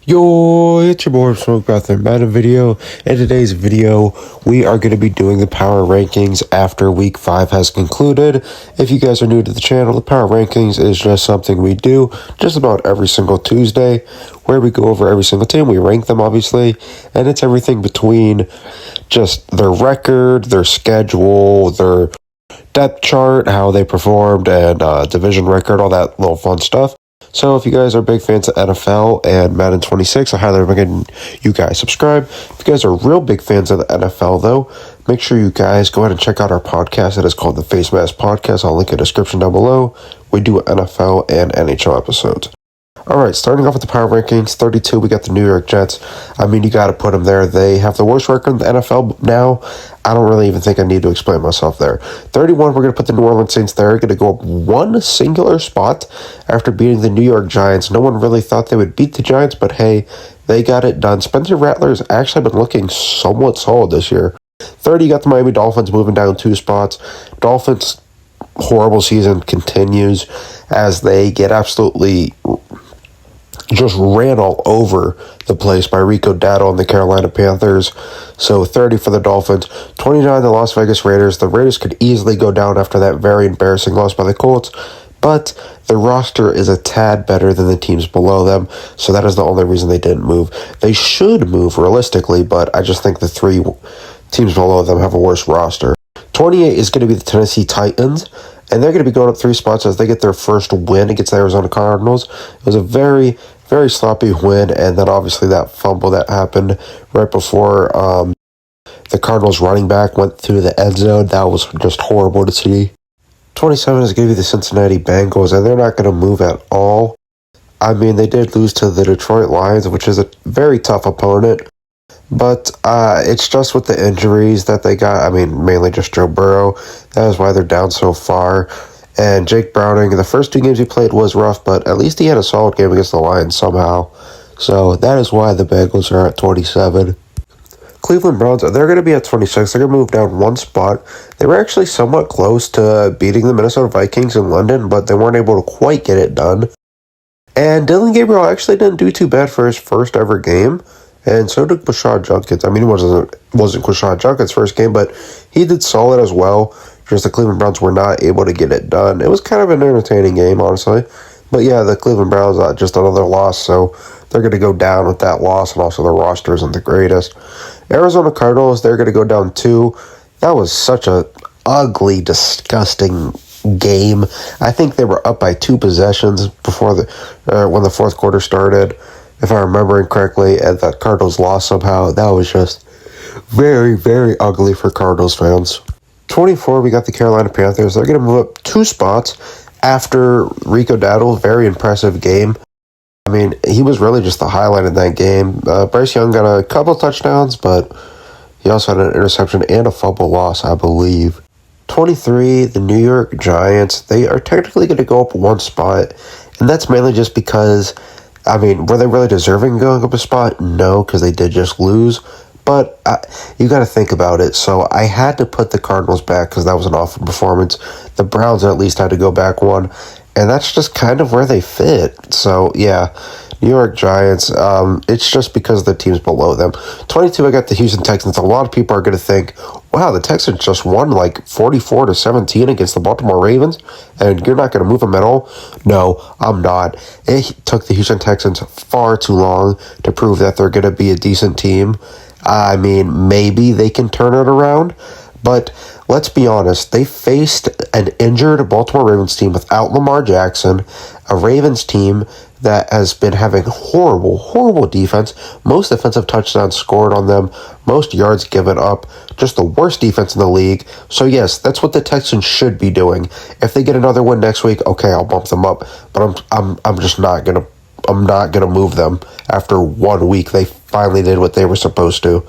Yo, it's your boy Smoke Bath and Madden video. In today's video, we are going to be doing the power rankings after week 5 has concluded. If you guys are new to the channel, the power rankings is just something we do just about every single Tuesday, where we go over every single team, we rank them obviously, and it's everything between just their record, their schedule, their depth chart, how they performed, and division record, all that little fun stuff. So if you guys are big fans of NFL and Madden 26, I highly recommend you guys subscribe. If you guys are real big fans of the NFL, though, make sure you guys go ahead and check out our podcast. It is called the Face Mask Podcast. I'll link in the description down below. We do NFL and NHL episodes. Alright, starting off with the power rankings, 32, we got the New York Jets. I mean, you got to put them there. They have the worst record in the NFL now. I don't really even think I need to explain myself there. 31, we're going to put the New Orleans Saints there. Going to go up one singular spot after beating the New York Giants. No one really thought they would beat the Giants, but hey, they got it done. Spencer Rattler's actually been looking somewhat solid this year. 30, you got the Miami Dolphins moving down 2 spots. Dolphins' horrible season continues as they get absolutely just ran all over the place by Rico Dowdle and the Carolina Panthers. So 30 for the Dolphins, 29 the Las Vegas Raiders. The Raiders could easily go down after that very embarrassing loss by the Colts, but the roster is a tad better than the teams below them, so that is the only reason they didn't move. They should move realistically, but I just think the 3 teams below them have a worse roster. 28 is going to be the Tennessee Titans, and they're going to be going up 3 spots as they get their first win against the Arizona Cardinals. It was a very sloppy win, and then obviously that fumble that happened right before the Cardinals running back went through the end zone. That was just horrible to see. 27 is going to be the Cincinnati Bengals, and they're not going to move at all. I mean, they did lose to the Detroit Lions, which is a very tough opponent, but it's just with the injuries that they got. I mean, mainly just Joe Burrow. That is why they're down so far. And Jake Browning, the first 2 games he played was rough, but at least he had a solid game against the Lions somehow. So that is why the Bengals are at 27. Cleveland Browns, they're going to be at 26. They're going to move down 1 spot. They were actually somewhat close to beating the Minnesota Vikings in London, but they weren't able to quite get it done. And Dylan Gabriel actually didn't do too bad for his first ever game, and so did Quashad Junkins. I mean, it wasn't Quashad Junkins' first game, but he did solid as well. Just the Cleveland Browns were not able to get it done. It was kind of an entertaining game, honestly. But yeah, the Cleveland Browns, just another loss, so they're going to go down with that loss, and also their roster isn't the greatest. Arizona Cardinals, they're going to go down 2. That was such a ugly, disgusting game. I think they were up by 2 possessions before when the fourth quarter started, if I'm remembering correctly, and the Cardinals lost somehow. That was just very, very ugly for Cardinals fans. 24, we got the Carolina Panthers. They're going to move up 2 spots after Rico Dowdle. Very impressive game. I mean, he was really just the highlight in that game. Bryce Young got a couple touchdowns, but he also had an interception and a fumble loss, I believe. 23, the New York Giants. They are technically going to go up 1 spot, and that's mainly just because, I mean, were they really deserving going up a spot? No, because they did just lose. But you got to think about it. So I had to put the Cardinals back because that was an awful performance. The Browns at least had to go back 1. And that's just kind of where they fit. So, yeah, New York Giants, it's just because of the teams below them. 22, I got the Houston Texans. A lot of people are going to think, wow, the Texans just won like 44-17 against the Baltimore Ravens, and you're not going to move them at all? No, I'm not. It took the Houston Texans far too long to prove that they're going to be a decent team. I mean, maybe they can turn it around, but let's be honest. They faced an injured Baltimore Ravens team without Lamar Jackson, a Ravens team that has been having horrible defense, most defensive touchdowns scored on them, most yards given up, just the worst defense in the league. So yes, that's what the Texans should be doing. If they get another win next week, okay, I'll bump them up, but I'm just not gonna. I'm not going to move them after 1 week. They finally did what they were supposed to.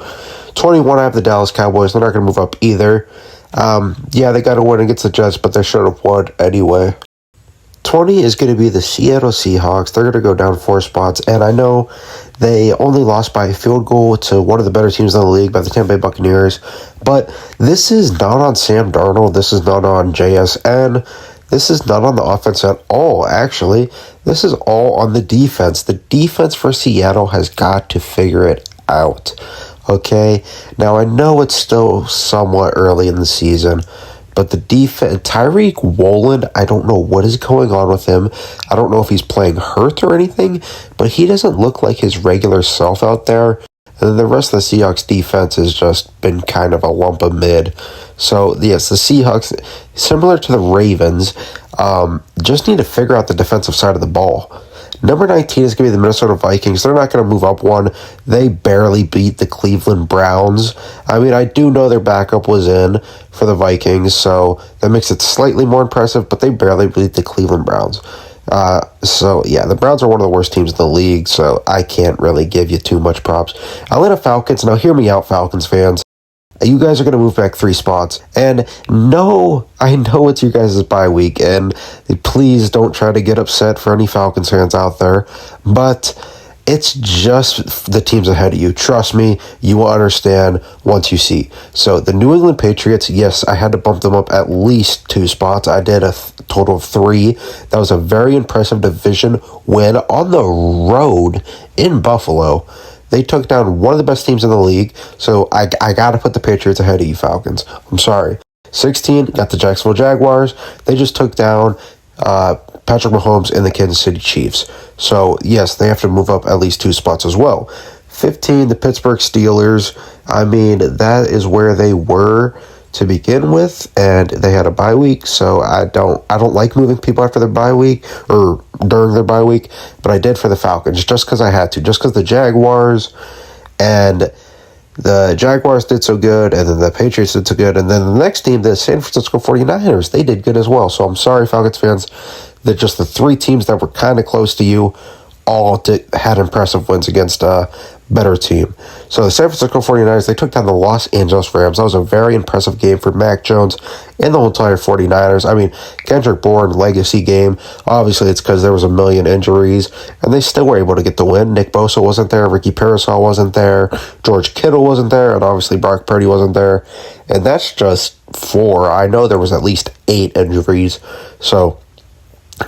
21, I have the Dallas Cowboys. They're not going to move up either. Yeah, they got to win against the Jets, but they should have won anyway. 20 is going to be the Seattle Seahawks. They're going to go down 4 spots, and I know they only lost by a field goal to one of the better teams in the league, by the Tampa Bay Buccaneers, but this is not on Sam Darnold. This is not on JSN. This is not on the offense at all, actually. This is all on the defense. The defense for Seattle has got to figure it out. Okay? Now, I know it's still somewhat early in the season, but the defense, Tyreek Woolen, I don't know what is going on with him. I don't know if he's playing hurt or anything, but he doesn't look like his regular self out there. And the rest of the Seahawks defense has just been kind of a lump of mid. So, yes, the Seahawks, similar to the Ravens, just need to figure out the defensive side of the ball. Number 19 is going to be the Minnesota Vikings. They're not going to move up one. They barely beat the Cleveland Browns. I mean, I do know their backup was in for the Vikings, so that makes it slightly more impressive, but they barely beat the Cleveland Browns. So, yeah, the Browns are one of the worst teams in the league, so I can't really give you too much props. Atlanta Falcons, now hear me out, Falcons fans. You guys are going to move back 3 spots. And no, I know it's your guys' bye week, and please don't try to get upset for any Falcons fans out there, but it's just the teams ahead of you. Trust me, you will understand once you see. So the New England Patriots, yes, I had to bump them up at least 2 spots. I did a total of 3. That was a very impressive division win on the road in Buffalo. They took down one of the best teams in the league, so I got to put the Patriots ahead of you, Falcons. I'm sorry. 16, got the Jacksonville Jaguars. They just took down Patrick Mahomes and the Kansas City Chiefs. So, yes, they have to move up at least 2 spots as well. 15, the Pittsburgh Steelers. I mean, that is where they were to begin with, and they had a bye week, so I don't like moving people after their bye week or during their bye week, but I did for the Falcons just because I had to, just because the Jaguars did so good, and then the Patriots did so good, and then the next team, the San Francisco 49ers, they did good as well. So I'm sorry, Falcons fans, that just the 3 teams that were kind of close to you all had impressive wins against a better team. So the San Francisco 49ers, they took down the Los Angeles Rams. That was a very impressive game for Mac Jones and the whole entire 49ers. I mean, Kendrick Bourne, legacy game. Obviously, it's because there was a million injuries, and they still were able to get the win. Nick Bosa wasn't there. Ricky Parasol wasn't there. George Kittle wasn't there, and obviously Brock Purdy wasn't there. And that's just 4. I know there was at least 8 injuries. So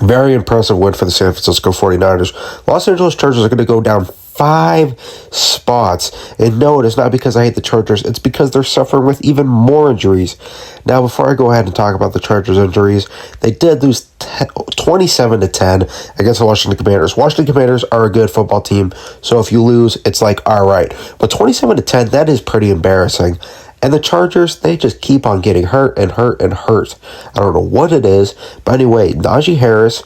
very impressive win for the San Francisco 49ers. Los Angeles Chargers are going to go down 5 spots. And no, it is not because I hate the Chargers. It's because they're suffering with even more injuries. Now, before I go ahead and talk about the Chargers' injuries, they did lose 27-10 against the Washington Commanders. Washington Commanders are a good football team, so if you lose, it's like, all right. But 27-10, that is pretty embarrassing. And the Chargers, they just keep on getting hurt and hurt and hurt. I don't know what it is. But anyway, Najee Harris,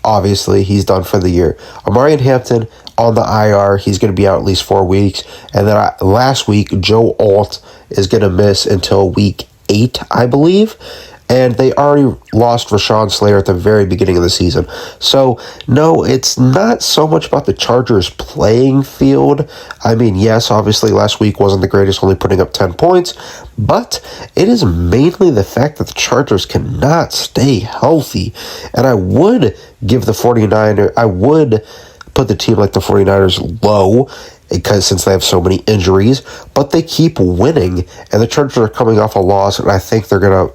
obviously, he's done for the year. Omarion Hampton on the IR. He's going to be out at least 4 weeks. And then last week, Joe Alt is going to miss until week 8, I believe. And they already lost Rashawn Slater at the very beginning of the season. So, no, it's not so much about the Chargers playing field. I mean, yes, obviously last week wasn't the greatest, only putting up 10 points. But it is mainly the fact that the Chargers cannot stay healthy. And I would give the 49ers, I would put the team like the 49ers low, because since they have so many injuries, but they keep winning, and the Chargers are coming off a loss, and I think they're going to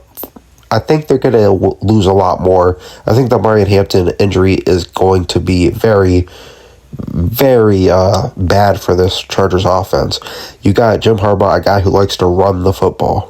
lose a lot more. I think the Omarion Hampton injury is going to be very, very bad for this Chargers offense. You got Jim Harbaugh, a guy who likes to run the football.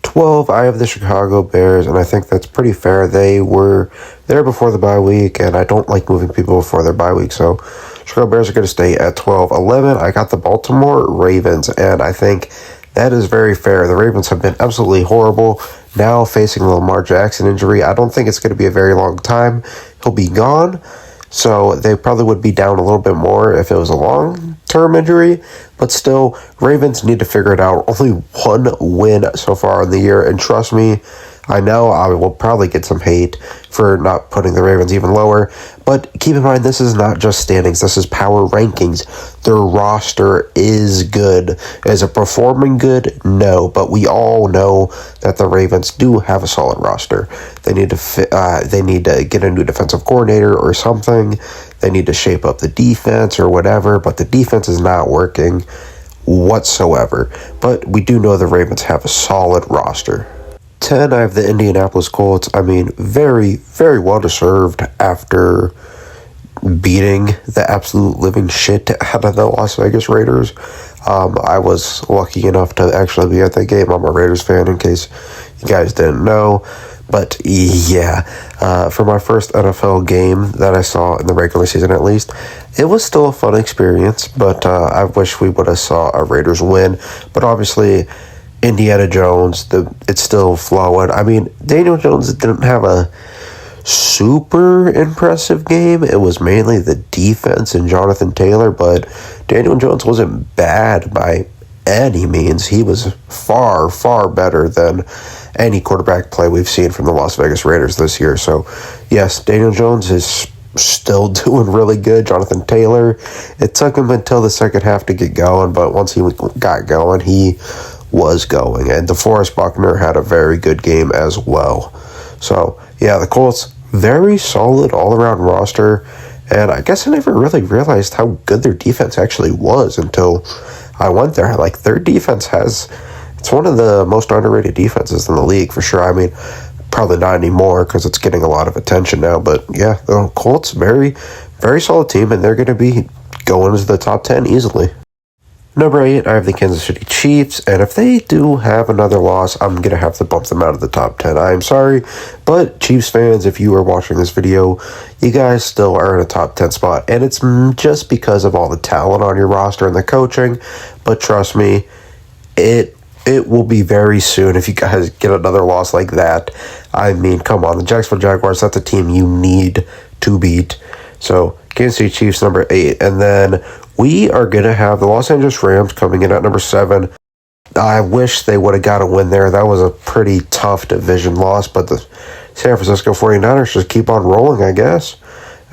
12, I have the Chicago Bears, and I think that's pretty fair. They were there before the bye week, and I don't like moving people before their bye week, so Chicago Bears are going to stay at 12. 11, I got the Baltimore Ravens, and I think that is very fair. The Ravens have been absolutely horrible. Now facing the Lamar Jackson injury, I don't think it's going to be a very long time. He'll be gone, so they probably would be down a little bit more if it was a long-term injury. But still, Ravens need to figure it out. Only 1 win so far in the year, and trust me, I know I will probably get some hate for not putting the Ravens even lower, but keep in mind, this is not just standings, this is power rankings. Their roster is good. Is it performing good? No, but we all know that the Ravens do have a solid roster. They need to get a new defensive coordinator or something. They need to shape up the defense or whatever, but the defense is not working whatsoever. But we do know the Ravens have a solid roster. 10, I have the Indianapolis Colts. I mean, very, very well deserved after beating the absolute living shit out of the Las Vegas Raiders. I was lucky enough to actually be at that game. I'm a Raiders fan, in case you guys didn't know. But yeah, for my first NFL game that I saw in the regular season, at least, it was still a fun experience. But I wish we would have saw a Raiders win. But obviously, Indiana Jones, it's still flowing. I mean, Daniel Jones didn't have a super impressive game. It was mainly the defense and Jonathan Taylor, but Daniel Jones wasn't bad by any means. He was far, far better than any quarterback play we've seen from the Las Vegas Raiders this year. So, yes, Daniel Jones is still doing really good. Jonathan Taylor, it took him until the second half to get going, but once he got going, he was going. And DeForest Buckner had a very good game as well. So, yeah, the Colts, very solid all-around roster, and I guess I never really realized how good their defense actually was until I went there. Like, their defense it's one of the most underrated defenses in the league, for sure. I mean, probably not anymore because it's getting a lot of attention now, but yeah, the Colts, very, very solid team, and they're going to be going into the top 10 easily. Number 8, I have the Kansas City Chiefs, and if they do have another loss, I'm going to have to bump them out of the top 10. I'm sorry, but Chiefs fans, if you are watching this video, you guys still are in a top 10 spot, and it's just because of all the talent on your roster and the coaching, but trust me, it will be very soon if you guys get another loss like that. I mean, come on, the Jacksonville Jaguars, that's a team you need to beat. So, Kansas City Chiefs, number 8, and then we are going to have the Los Angeles Rams coming in at number 7. I wish they would have got a win there. That was a pretty tough division loss, but the San Francisco 49ers just keep on rolling, I guess,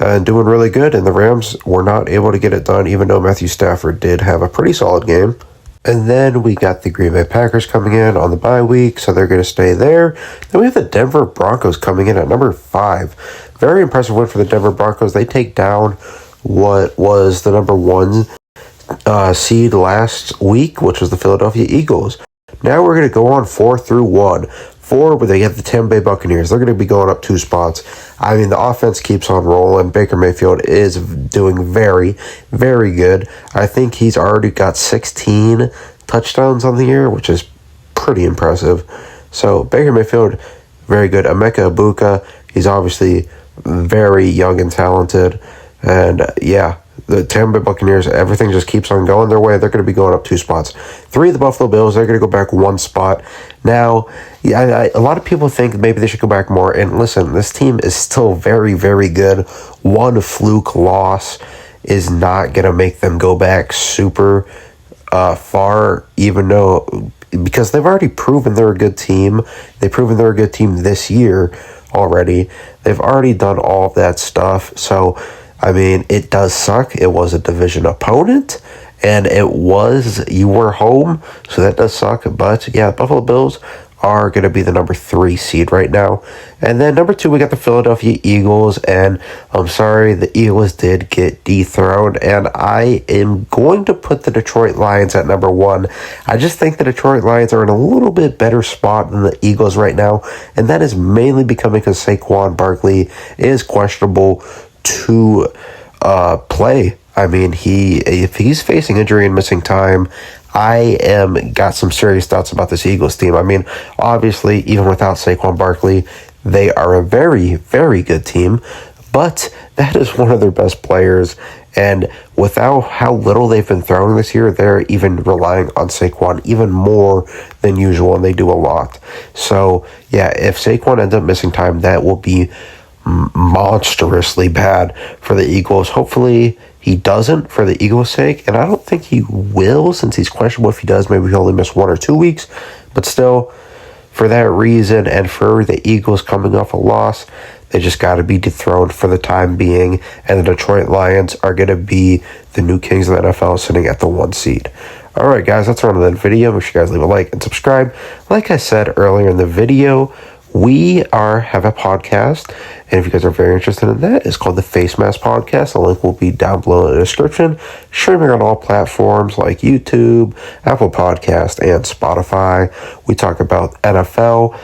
and doing really good, and the Rams were not able to get it done, even though Matthew Stafford did have a pretty solid game. And then we got the Green Bay Packers coming in on the bye week, so they're going to stay there. Then we have the Denver Broncos coming in at number 5. Very impressive win for the Denver Broncos. They take down what was the number 1 seed last week, which was the Philadelphia Eagles. Now we're going to go on 4-1. 4, where they get the Tampa Bay Buccaneers. They're going to be going up 2 spots. I mean, the offense keeps on rolling. Baker Mayfield is doing very, very good. I think he's already got 16 touchdowns on the year, which is pretty impressive. So, Baker Mayfield, very good. Emeka Egbuka, he's obviously very young and talented. And, yeah, the Tampa Bay Buccaneers, everything just keeps on going their way. They're going to be going up 2 spots. 3 of the Buffalo Bills, they're going to go back 1 spot. Now, a lot of people think maybe they should go back more. And listen, this team is still very, very good. One fluke loss is not going to make them go back super far, even though, because they've already proven they're a good team. They've proven they're a good team this year already. They've already done all of that stuff. So, I mean, it does suck. It was a division opponent, and you were home, so that does suck. But, yeah, Buffalo Bills are going to be the number 3 seed right now. And then number 2, we got the Philadelphia Eagles, and I'm sorry, the Eagles did get dethroned, and I am going to put the Detroit Lions at number 1. I just think the Detroit Lions are in a little bit better spot than the Eagles right now, and that is mainly because Saquon Barkley is questionable to play. I mean, if he's facing injury and missing time, I got some serious thoughts about this Eagles team. I mean, obviously, even without Saquon Barkley, they are a very, very good team, but that is one of their best players, and without how little they've been throwing this year, they're even relying on Saquon even more than usual, and they do a lot. So, yeah, if Saquon ends up missing time, that will be monstrously bad for the Eagles. Hopefully he doesn't, for the Eagles' sake, and I don't think he will, since he's questionable. If he does, maybe he'll only miss 1 or 2 weeks, but still, for that reason, and for the Eagles coming off a loss, they just got to be dethroned for the time being, and the Detroit Lions are going to be the new kings of the NFL, sitting at the 1 seed. Alright guys, that's the end of that video. Make sure you guys leave a like and subscribe. Like I said earlier in the video, we have a podcast, and if you guys are very interested in that, it's called the Face Mask Podcast. The link will be down below in the description. Streaming on all platforms like YouTube, Apple Podcast, and Spotify. We talk about NFL,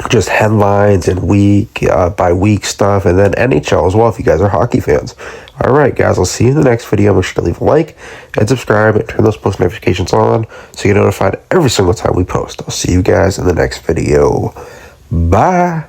just headlines and week by week stuff, and then NHL as well if you guys are hockey fans. All right, guys, I'll see you in the next video. Make sure to leave a like and subscribe and turn those post notifications on so you get notified every single time we post. I'll see you guys in the next video. Bye.